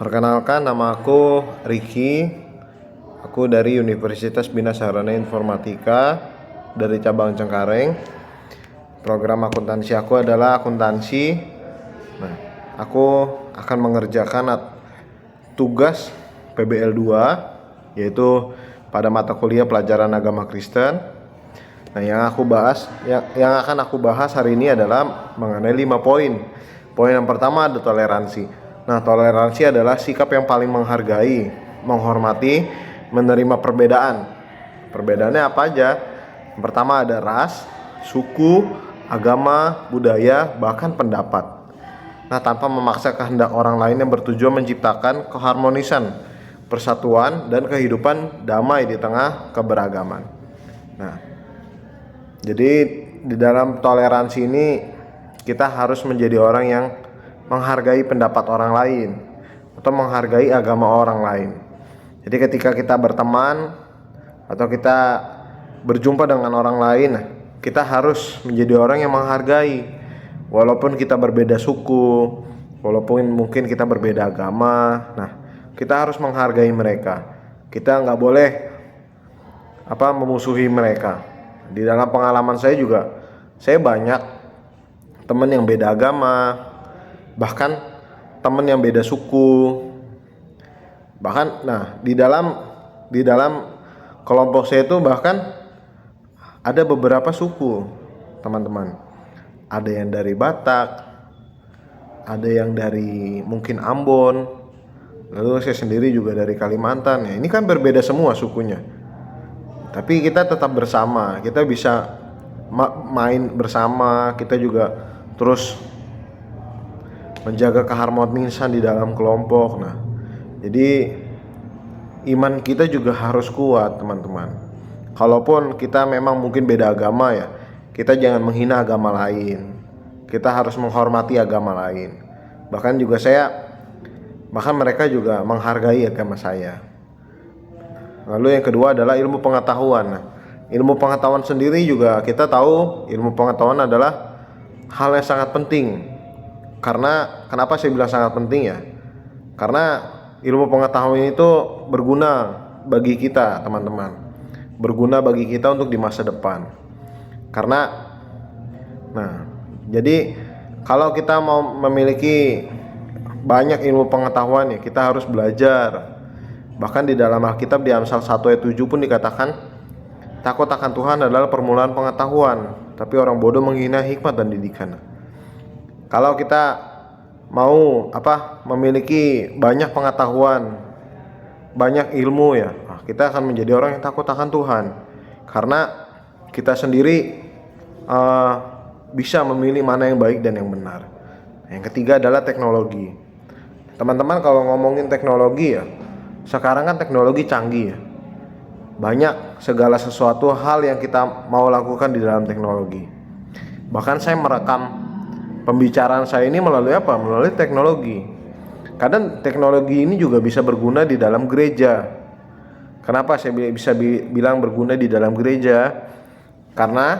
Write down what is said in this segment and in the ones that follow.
Perkenalkan, nama aku Riki. Aku dari Universitas Bina Sarana Informatika dari cabang Cengkareng. Program akuntansi aku adalah akuntansi. Nah, aku akan mengerjakan tugas PBL 2, yaitu pada mata kuliah pelajaran agama Kristen. Nah, yang akan aku bahas hari ini adalah mengenai 5 poin. Poin yang pertama ada toleransi. Nah, toleransi adalah sikap yang paling menghargai, menghormati, menerima perbedaan. Perbedaannya apa aja? Yang pertama ada ras, suku, agama, budaya, bahkan pendapat. Nah, tanpa memaksa kehendak orang lain yang bertujuan menciptakan keharmonisan, persatuan, dan kehidupan damai di tengah keberagaman. Nah, jadi di dalam toleransi ini kita harus menjadi orang yang menghargai pendapat orang lain atau menghargai agama orang lain. Jadi ketika kita berteman atau kita berjumpa dengan orang lain, kita harus menjadi orang yang menghargai, walaupun kita berbeda suku, walaupun mungkin kita berbeda agama. Nah, kita harus menghargai mereka. Kita nggak boleh memusuhi mereka. Di dalam pengalaman saya juga, saya banyak teman yang beda agama, bahkan teman yang beda suku. Bahkan di dalam kelompok saya itu bahkan ada beberapa suku, teman-teman. Ada yang dari Batak, ada yang dari mungkin Ambon, lalu saya sendiri juga dari Kalimantan. Ya, ini kan berbeda semua sukunya. Tapi kita tetap bersama, kita bisa main bersama, kita juga terus menjaga keharmonisan di dalam kelompok. Nah, jadi iman kita juga harus kuat, teman-teman. Kalaupun kita memang mungkin beda agama ya, kita jangan menghina agama lain. Kita harus menghormati agama lain. Bahkan mereka juga menghargai agama saya. Lalu yang kedua adalah ilmu pengetahuan. Nah, ilmu pengetahuan sendiri juga kita tahu, ilmu pengetahuan adalah hal yang sangat penting. Karena kenapa saya bilang sangat penting ya? Karena ilmu pengetahuan itu berguna bagi kita, teman-teman. Berguna bagi kita untuk di masa depan. Jadi kalau kita mau memiliki banyak ilmu pengetahuan ya, kita harus belajar. Bahkan di dalam Alkitab di Amsal 1 ayat 7 pun dikatakan, takut akan Tuhan adalah permulaan pengetahuan, tapi orang bodoh menghina hikmat dan didikan. Kalau kita mau memiliki banyak pengetahuan, banyak ilmu ya, kita akan menjadi orang yang takut akan Tuhan. Karena kita sendiri bisa memilih mana yang baik dan yang benar. Yang ketiga adalah teknologi. Teman-teman, kalau ngomongin teknologi ya, sekarang kan teknologi canggih ya. Banyak segala sesuatu hal yang kita mau lakukan di dalam teknologi. Bahkan saya merekam pembicaraan saya ini melalui Melalui teknologi. Kadang teknologi ini juga bisa berguna di dalam gereja. Kenapa saya bisa bilang berguna di dalam gereja? Karena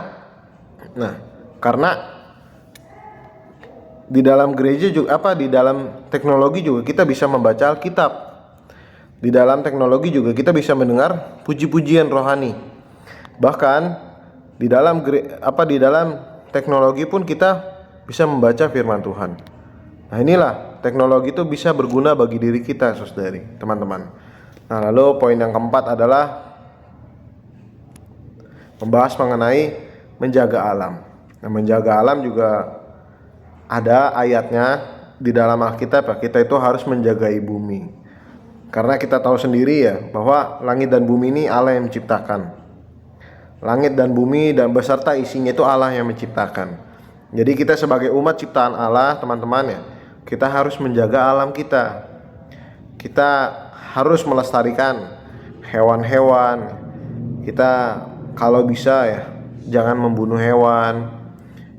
di dalam gereja juga di dalam teknologi juga kita bisa membaca Alkitab. Di dalam teknologi juga kita bisa mendengar puji-pujian rohani. Bahkan di dalam teknologi pun kita bisa membaca firman Tuhan. Nah, inilah teknologi itu bisa berguna bagi diri kita, saudari, teman-teman. Nah, lalu poin yang keempat adalah membahas mengenai menjaga alam. Nah, menjaga alam juga ada ayatnya di dalam Alkitab. Kita itu harus menjagai bumi. Karena kita tahu sendiri ya, bahwa langit dan bumi ini Allah yang menciptakan. Langit dan bumi dan beserta isinya itu Allah yang menciptakan. Jadi kita sebagai umat ciptaan Allah, teman-teman ya, kita harus menjaga alam kita. Kita harus melestarikan hewan-hewan. Kita kalau bisa ya, jangan membunuh hewan.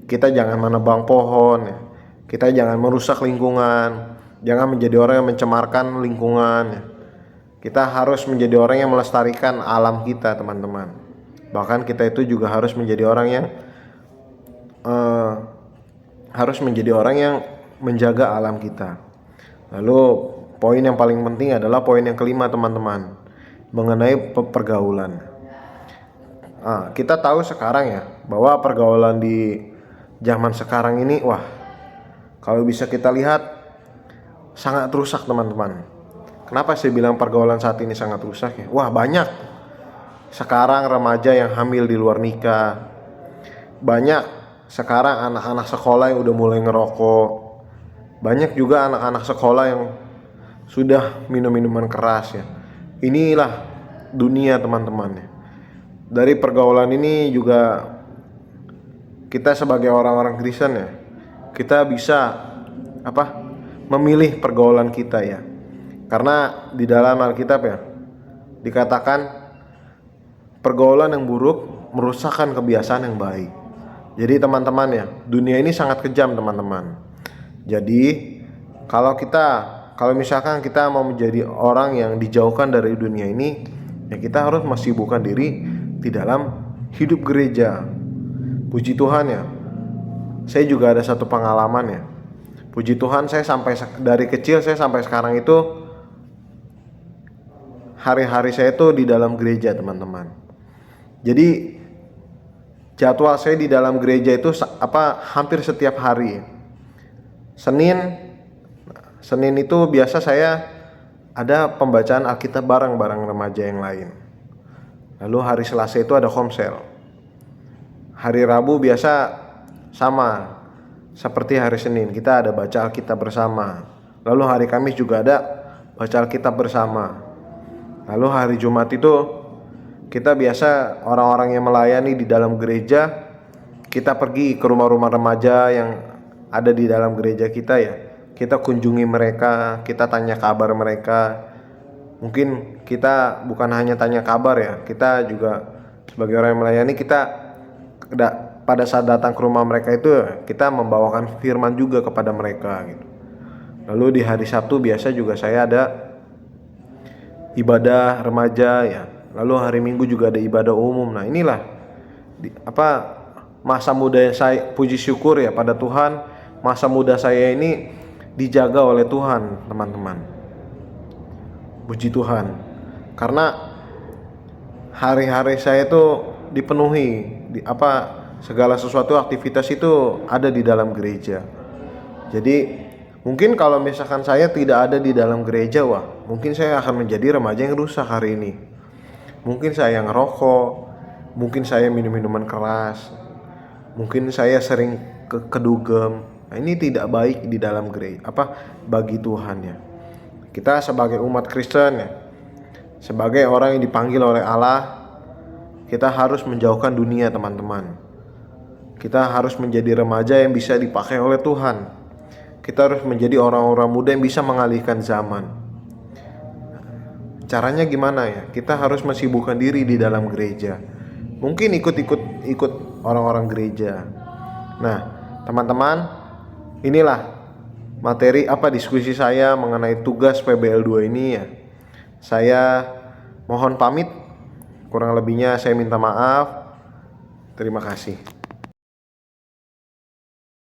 Kita jangan menebang pohon ya. Kita jangan merusak lingkungan. Jangan menjadi orang yang mencemarkan lingkungan. Kita harus menjadi orang yang melestarikan alam kita, teman-teman. Bahkan kita itu juga harus menjadi orang yang menjaga alam kita. Lalu poin yang paling penting adalah poin yang kelima teman-teman, mengenai pergaulan. Kita tahu sekarang ya bahwa pergaulan di zaman sekarang ini, kalau bisa kita lihat sangat rusak teman-teman. Kenapa saya bilang pergaulan saat ini sangat rusak ya? Banyak sekarang remaja yang hamil di luar nikah. Banyak sekarang anak-anak sekolah yang udah mulai ngerokok. Banyak juga anak-anak sekolah yang sudah minum minuman keras ya. Inilah dunia teman-teman ya. Dari pergaulan ini juga kita sebagai orang-orang Kristen ya, kita bisa memilih pergaulan kita ya. Karena di dalam Alkitab ya dikatakan pergaulan yang buruk merusakkan kebiasaan yang baik. Jadi teman-teman ya, dunia ini sangat kejam teman-teman. Jadi kalau misalkan kita mau menjadi orang yang dijauhkan dari dunia ini, ya kita harus mensibukkan diri di dalam hidup gereja. Puji Tuhan ya, saya juga ada satu pengalaman ya. Puji Tuhan, saya dari kecil saya sampai sekarang itu hari-hari saya itu di dalam gereja teman-teman. Jadi jadwal saya di dalam gereja itu hampir setiap hari. Senin itu biasa saya ada pembacaan Alkitab bareng remaja yang lain. Lalu hari Selasa itu ada komsel. Hari Rabu biasa sama seperti hari Senin, kita ada baca Alkitab bersama. Lalu hari Kamis juga ada baca Alkitab bersama. Lalu hari Jumat itu kita biasa orang-orang yang melayani di dalam gereja, kita pergi ke rumah-rumah remaja yang ada di dalam gereja kita ya. Kita kunjungi mereka, kita tanya kabar mereka. Mungkin kita bukan hanya tanya kabar ya, kita juga sebagai orang yang melayani, kita pada saat datang ke rumah mereka itu kita membawakan firman juga kepada mereka gitu. Lalu di hari Sabtu biasa juga saya ada ibadah remaja ya. Lalu hari Minggu juga ada ibadah umum. Nah, inilah masa muda saya, puji syukur ya pada Tuhan, masa muda saya ini dijaga oleh Tuhan, teman-teman. Puji Tuhan. Karena hari-hari saya itu dipenuhi segala sesuatu aktivitas itu ada di dalam gereja. Jadi mungkin kalau misalkan saya tidak ada di dalam gereja, mungkin saya akan menjadi remaja yang rusak hari ini. Mungkin saya ngerokok, mungkin saya minum minuman keras, mungkin saya sering kedugem. Nah, ini tidak baik di dalam gereja, bagi Tuhan ya. Kita sebagai umat Kristen ya, sebagai orang yang dipanggil oleh Allah, kita harus menjauhkan dunia teman-teman. Kita harus menjadi remaja yang bisa dipakai oleh Tuhan. Kita harus menjadi orang-orang muda yang bisa mengalihkan zaman. Caranya gimana ya? Kita harus mensibukkan diri di dalam gereja. Mungkin ikut orang-orang gereja. Nah, teman-teman, inilah materi diskusi saya mengenai tugas PBL 2 ini ya. Saya mohon pamit. Kurang lebihnya saya minta maaf. Terima kasih.